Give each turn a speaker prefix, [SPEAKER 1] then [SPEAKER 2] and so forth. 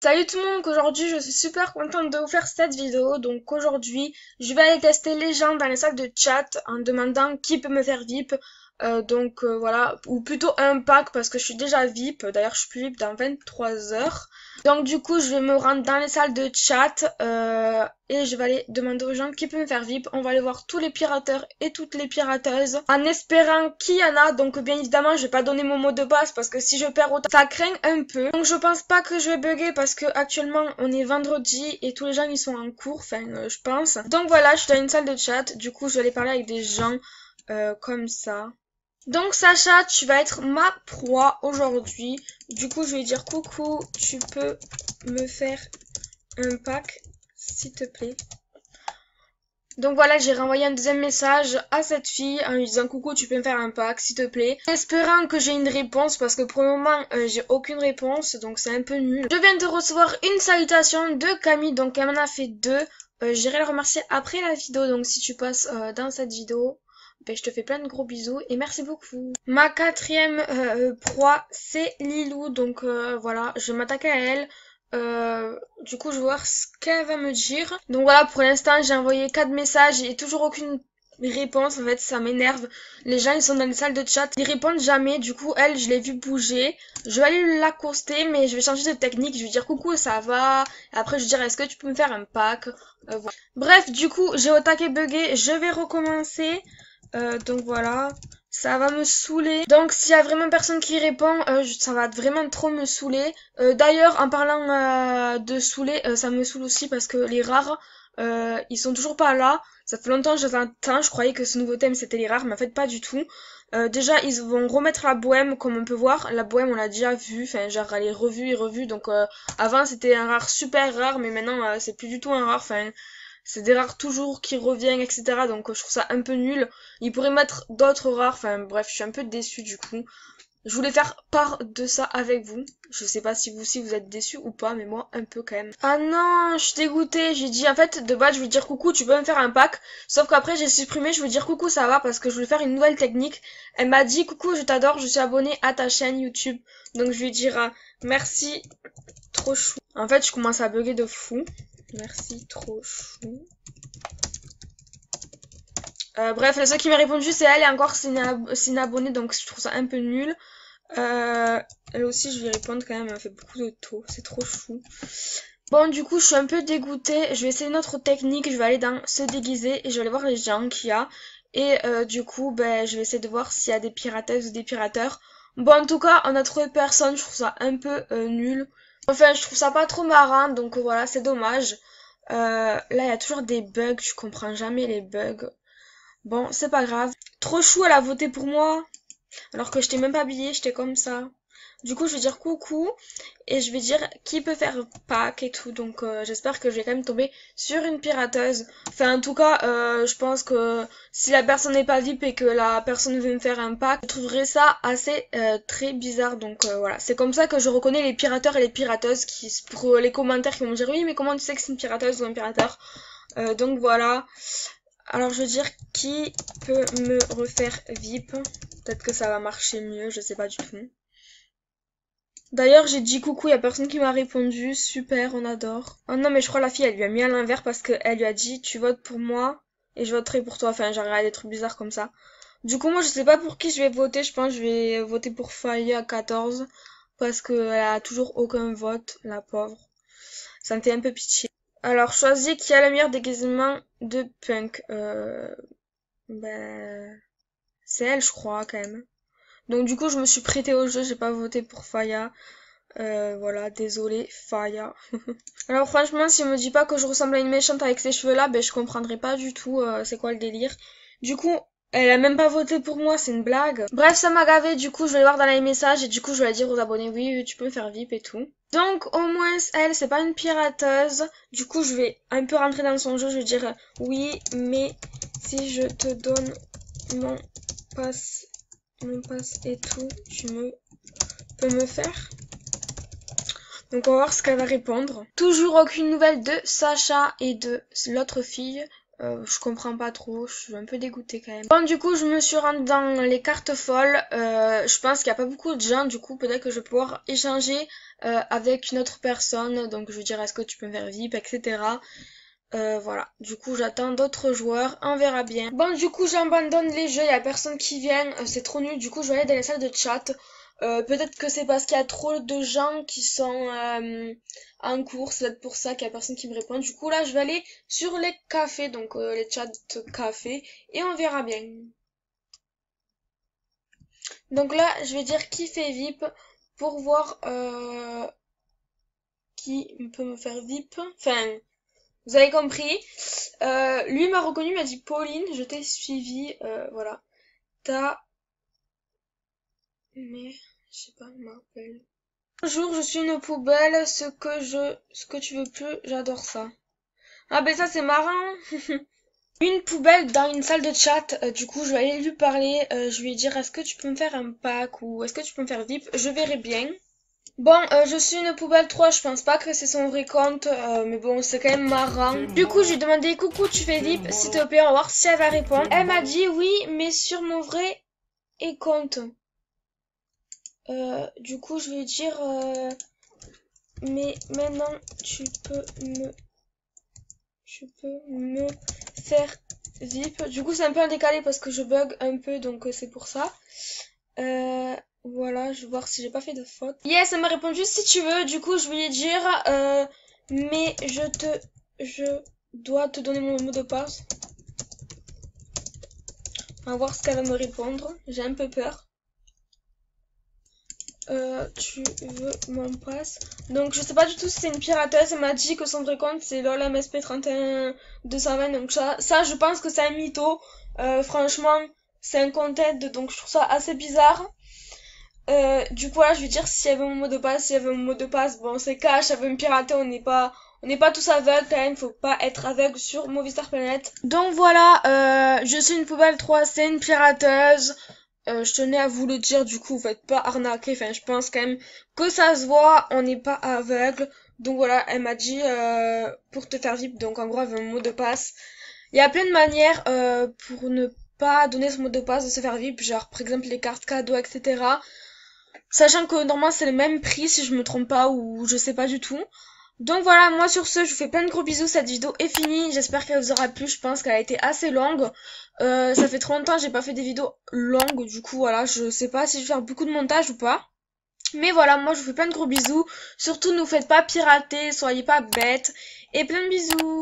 [SPEAKER 1] Salut tout le monde, aujourd'hui je suis super contente de vous faire cette vidéo. Donc aujourd'hui je vais aller tester les gens dans les salles de chat en demandant qui peut me faire VIP. Voilà, ou plutôt un pack parce que je suis déjà VIP. D'ailleurs je suis plus VIP dans 23 heures. Donc du coup je vais me rendre dans les salles de chat et je vais aller demander aux gens qui peut me faire VIP. On va aller voir tous les pirateurs et toutes les pirateuses en espérant qu'il y en a. Donc bien évidemment je vais pas donner mon mot de passe parce que si je perds autant ça craint un peu. Donc je pense pas que je vais bugger parce que actuellement on est vendredi et tous les gens ils sont en cours, je pense. Donc voilà, je suis dans une salle de chat, du coup je vais aller parler avec des gens comme ça. Donc Sacha, tu vas être ma proie aujourd'hui. Du coup, je vais dire coucou, tu peux me faire un pack, s'il te plaît. Donc voilà, j'ai renvoyé un deuxième message à cette fille en lui disant coucou, tu peux me faire un pack, s'il te plaît. Espérant que j'ai une réponse parce que pour le moment, j'ai aucune réponse, donc c'est un peu nul. Je viens de recevoir une salutation de Camille, donc elle m'en a fait deux. J'irai la remercier après la vidéo, donc si tu passes dans cette vidéo, ben, je te fais plein de gros bisous et merci beaucoup. Ma quatrième proie, c'est Lilou. Donc voilà, je vais m'attaquer à elle. Du coup, je vais voir ce qu'elle va me dire. Donc voilà, pour l'instant, j'ai envoyé 4 messages et toujours aucune réponse. En fait, ça m'énerve. Les gens, ils sont dans les salles de chat, ils répondent jamais. Du coup, elle, je l'ai vue bouger. Je vais aller l'accoster, mais je vais changer de technique. Je vais dire coucou, ça va. Et après, je vais dire, est-ce que tu peux me faire un pack? Voilà. Bref, du coup, j'ai au taquet bugué. Je vais recommencer. Donc voilà, ça va me saouler. Donc s'il y a vraiment personne qui répond, ça va vraiment trop me saouler. D'ailleurs, en parlant de saouler, ça me saoule aussi parce que les rares, ils sont toujours pas là. Ça fait longtemps que je les attends. Je croyais que ce nouveau thème c'était les rares, mais en fait pas du tout. Déjà, ils vont remettre la bohème, comme on peut voir. La bohème, on l'a déjà vue. Enfin, genre, elle est revue et revue. Donc, avant, c'était un rare super rare, mais maintenant, c'est plus du tout un rare. Enfin, c'est des rares toujours qui reviennent, etc. Donc je trouve ça un peu nul. Ils pourraient mettre d'autres rares. Enfin bref, je suis un peu déçue du coup. Je voulais faire part de ça avec vous. Je sais pas si vous aussi vous êtes déçus ou pas, mais moi un peu quand même. Ah non, je suis dégoûtée. J'ai dit en fait de base je veux dire coucou, tu peux me faire un pack. Sauf qu'après j'ai supprimé, je veux dire coucou ça va parce que je voulais faire une nouvelle technique. Elle m'a dit coucou je t'adore, je suis abonnée à ta chaîne YouTube. Donc je lui dirai merci, trop chou. En fait je commence à bugger de fou. Merci, trop chou. Bref, la seule qui m'a répondu c'est elle et encore c'est une abonnée donc je trouve ça un peu nul. Elle aussi je vais répondre quand même, elle m'a fait beaucoup de taux, c'est trop chou. Bon du coup je suis un peu dégoûtée, je vais essayer une autre technique, je vais aller dans se déguiser et je vais aller voir les gens qu'il y a. Et du coup ben je vais essayer de voir s'il y a des pirateuses ou des pirateurs. Bon en tout cas on a trouvé personne, je trouve ça un peu nul. Enfin je trouve ça pas trop marrant donc voilà c'est dommage. Là il y a toujours des bugs, je comprends jamais les bugs. Bon, c'est pas grave. Trop chou, elle a voté pour moi. Alors que je t'ai même pas habillée, j'étais comme ça. Du coup, je vais dire coucou. Et je vais dire qui peut faire pack et tout. Donc, j'espère que je vais quand même tomber sur une pirateuse. Enfin, en tout cas, je pense que si la personne n'est pas VIP et que la personne veut me faire un pack, je trouverais ça assez très bizarre. Donc, voilà. C'est comme ça que je reconnais les pirateurs et les pirateuses pour les commentaires qui vont me dire oui, mais comment tu sais que c'est une pirateuse ou un pirateur? Donc, voilà. Alors je veux dire qui peut me refaire VIP. Peut-être que ça va marcher mieux, je sais pas du tout. D'ailleurs j'ai dit coucou, y a personne qui m'a répondu. Super, on adore. Oh non mais je crois la fille elle lui a mis à l'envers parce qu'elle lui a dit tu votes pour moi et je voterai pour toi. Enfin genre des trucs bizarres comme ça. Du coup moi je sais pas pour qui je vais voter. Je pense que je vais voter pour Faye à 14 parce qu'elle a toujours aucun vote, la pauvre. Ça me fait un peu pitié. Alors, choisis qui a le meilleur déguisement de punk. Ben, c'est elle, je crois, quand même. Donc, du coup, je me suis prêtée au jeu, j'ai pas voté pour Faya. Voilà, désolée, Faya. Alors, franchement, si on me dit pas que je ressemble à une méchante avec ces cheveux-là, ben, je comprendrai pas du tout c'est quoi le délire. Du coup, elle a même pas voté pour moi, c'est une blague. Bref, ça m'a gavé, du coup, je vais voir dans les messages et du coup, je vais dire aux abonnés, oui, oui, tu peux me faire VIP et tout. Donc, au moins, elle, c'est pas une pirateuse. Du coup, je vais un peu rentrer dans son jeu, je vais dire, oui, mais si je te donne mon passe et tout, tu peux me faire? Donc on va voir ce qu'elle va répondre. Toujours aucune nouvelle de Sacha et de l'autre fille. Je comprends pas trop, je suis un peu dégoûtée quand même. Bon, du coup, je me suis rendue dans les cartes folles. Je pense qu'il n'y a pas beaucoup de gens, du coup, peut-être que je vais pouvoir échanger avec une autre personne. Donc, je veux dire, est-ce que tu peux me faire VIP, etc. Voilà, du coup, j'attends d'autres joueurs, on verra bien. Bon, du coup, j'abandonne les jeux, il n'y a personne qui vient, c'est trop nul. Du coup, je vais aller dans les salles de chat. Peut-être que c'est parce qu'il y a trop de gens qui sont en cours, c'est peut-être pour ça qu'il y a personne qui me répond. Du coup là je vais aller sur les cafés, donc les chats cafés, et on verra bien. Donc là je vais dire qui fait VIP pour voir qui peut me faire VIP. Enfin, vous avez compris. Lui m'a reconnu, m'a dit Pauline, je t'ai suivi, voilà. Mais je sais pas, il m'appelle. Bonjour, je suis une poubelle, ce que tu veux plus, j'adore ça. Ah ben ça c'est marrant. Une poubelle dans une salle de chat, du coup je vais aller lui parler, je vais lui dire est-ce que tu peux me faire un pack ou est-ce que tu peux me faire VIP, je verrai bien. Bon, je suis une poubelle 3, je pense pas que c'est son vrai compte, mais bon c'est quand même marrant. Du coup je lui ai demandé coucou tu fais VIP s'il te plaît, on va voir si elle va répondre. Elle m'a dit oui mais sur mon vrai compte. Du coup je vais lui dire mais maintenant tu peux me faire VIP. Du coup, c'est un peu en décalé parce que je bug un peu, donc c'est pour ça. Voilà, je vais voir si j'ai pas fait de faute. Yes, elle m'a répondu si tu veux. Du coup, je vais lui dire, mais je dois te donner mon mot de passe. On va voir ce qu'elle va me répondre. J'ai un peu peur. Tu veux mon passe? Donc je sais pas du tout si c'est une pirateuse, elle m'a dit que son vrai compte c'est LOLMSP31220, donc ça je pense que c'est un mytho. Franchement c'est un content, donc je trouve ça assez bizarre. Du coup là je vais dire si elle veut mon mot de passe, si elle veut mon mot de passe, bon c'est cash, elle veut me pirater, on n'est pas tous aveugles quand même, faut pas être aveugle sur Movistar Planet. Donc voilà, je suis une poubelle 3, c'est une pirateuse. Je tenais à vous le dire, du coup, vous faites pas arnaquer. Enfin, je pense quand même que ça se voit, on n'est pas aveugle. Donc voilà, elle m'a dit pour te faire VIP, donc en gros, elle veut un mot de passe. Il y a plein de manières pour ne pas donner ce mot de passe, de se faire VIP, genre par exemple les cartes cadeaux, etc. Sachant que normalement c'est le même prix si je me trompe pas ou je sais pas du tout. Donc voilà, moi sur ce, je vous fais plein de gros bisous, cette vidéo est finie, j'espère qu'elle vous aura plu, je pense qu'elle a été assez longue. Ça fait trop longtemps que j'ai pas fait des vidéos longues, du coup voilà, je sais pas si je vais faire beaucoup de montage ou pas. Mais voilà, moi je vous fais plein de gros bisous, surtout ne vous faites pas pirater, soyez pas bêtes, et plein de bisous.